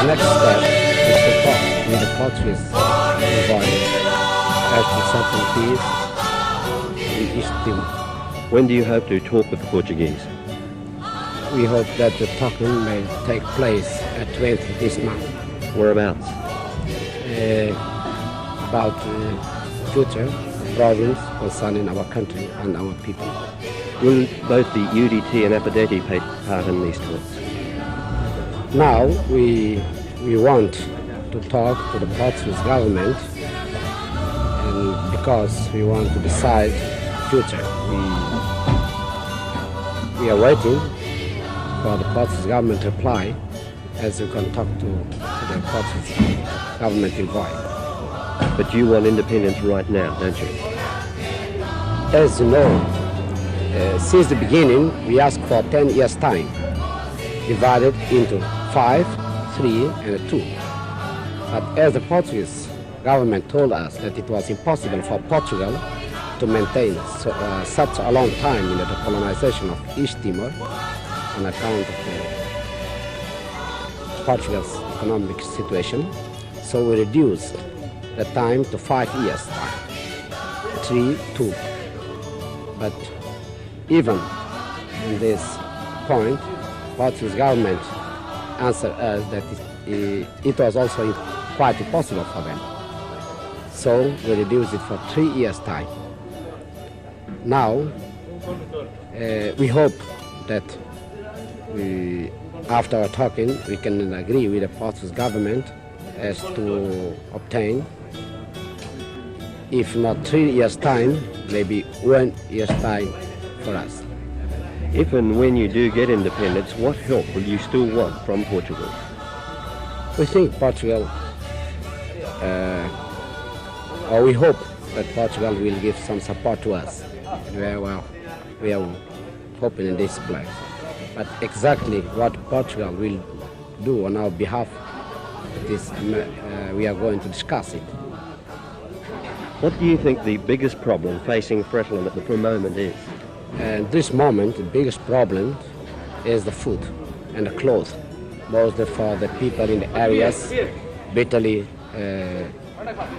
next step is to talk with the Portuguese envoy as to settle peace in East Timor. When do you hope to talk with the Portuguese? We hope that the talking may take place at 20th this month. Whereabouts? About future problems concerning our country and our people. Will both the UDT and Apadeti take part in these talks? Now we want to talk to the Portuguese government, and because we want to decide future. We are waiting for the Portuguese government reply as we can talk to the Portuguese government envoy. But you want independence right now, don't you? As you know, since the beginning, we asked for 10 years' time, divided into 5, 3, and 2. But as the Portuguese government told us that it was impossible for Portugal to maintain such a long time in the colonization of East Timor on account of Portugal's economic situation, so we reduced the time to 5 years' time, 3, 2. But even in this point, Portuguese government answered us that it was also quite impossible for them. So we reduced it for 3 years' time. Now, we hope that after our talking, we can agree with the Portuguese government as to obtain, if not 3 years' time, maybe 1 year's time for us. If and when you do get independence, what help will you still want from Portugal? We think Portugal, or we hope that Portugal will give some support to us. We are hoping in this place. But exactly what Portugal will do on our behalf, we are going to discuss it. What do you think the biggest problem facing Frettland at the moment is? At this moment, the biggest problem is the food and the clothes, mostly for the people in the areas bitterly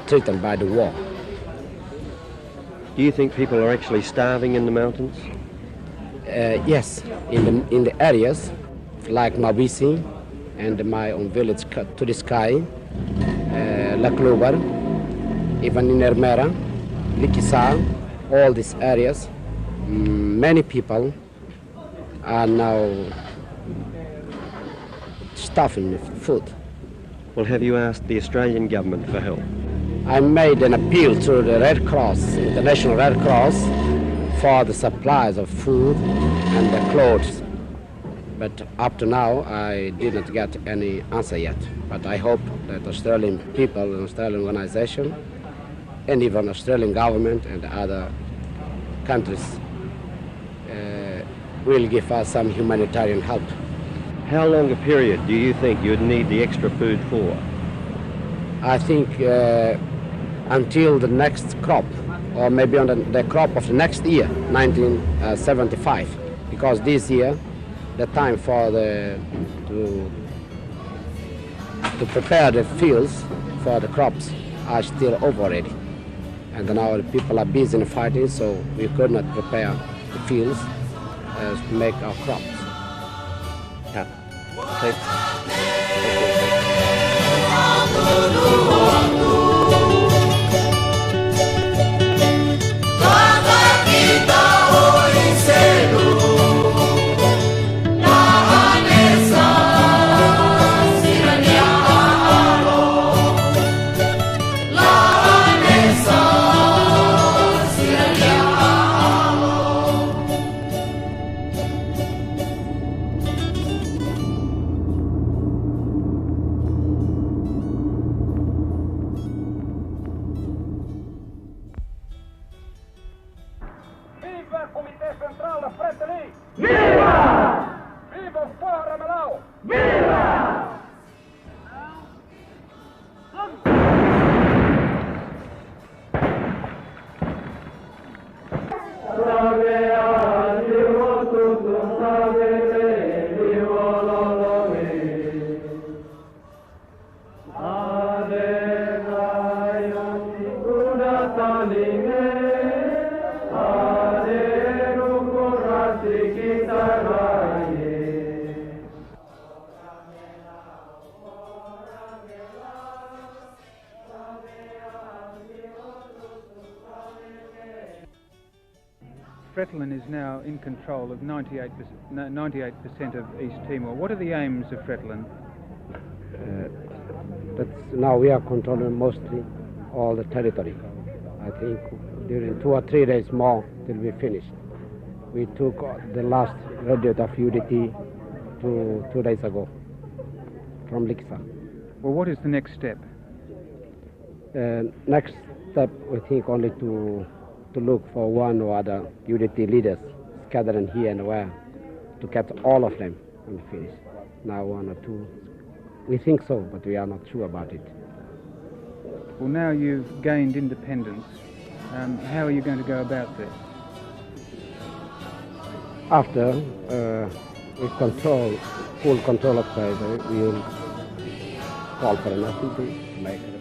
threatened by the war. Do you think people are actually starving in the mountains? Yes, in the areas like Mabisi and my own village to the sky, La Clubar, even in Ermera, Likisa, all these areas, many people are now starving with food. Well, have you asked the Australian government for help? I made an appeal to the Red Cross, International Red Cross, for the supplies of food and the clothes. But up to now, I did not get any answer yet. But I hope that Australian people and Australian organization and even Australian government and other countries will give us some humanitarian help. How long a period do you think you'd need the extra food for? I think until the next crop, or maybe on the crop of the next year, 1975, because this year the time for to prepare the fields for the crops are still over already. And now the people are busy in fighting, so we could not prepare the fields to make our crops. Yeah. Thanks. Fretilin is now in control of 98% of East Timor. What are the aims of Fretilin? Now we are controlling mostly all the territory. I think during 2 or 3 days more till we finish. We took the last reduce of UDT 2 days ago from Liksa. Well, what is the next step? Next step, we think only to look for one or other UDT leaders scattered here and there to capture all of them and finish. Now 1 or 2. We think so, but we are not sure about it. Well, now you've gained independence. How are you going to go about this? After we full control of territory, we will call for an assembly to make a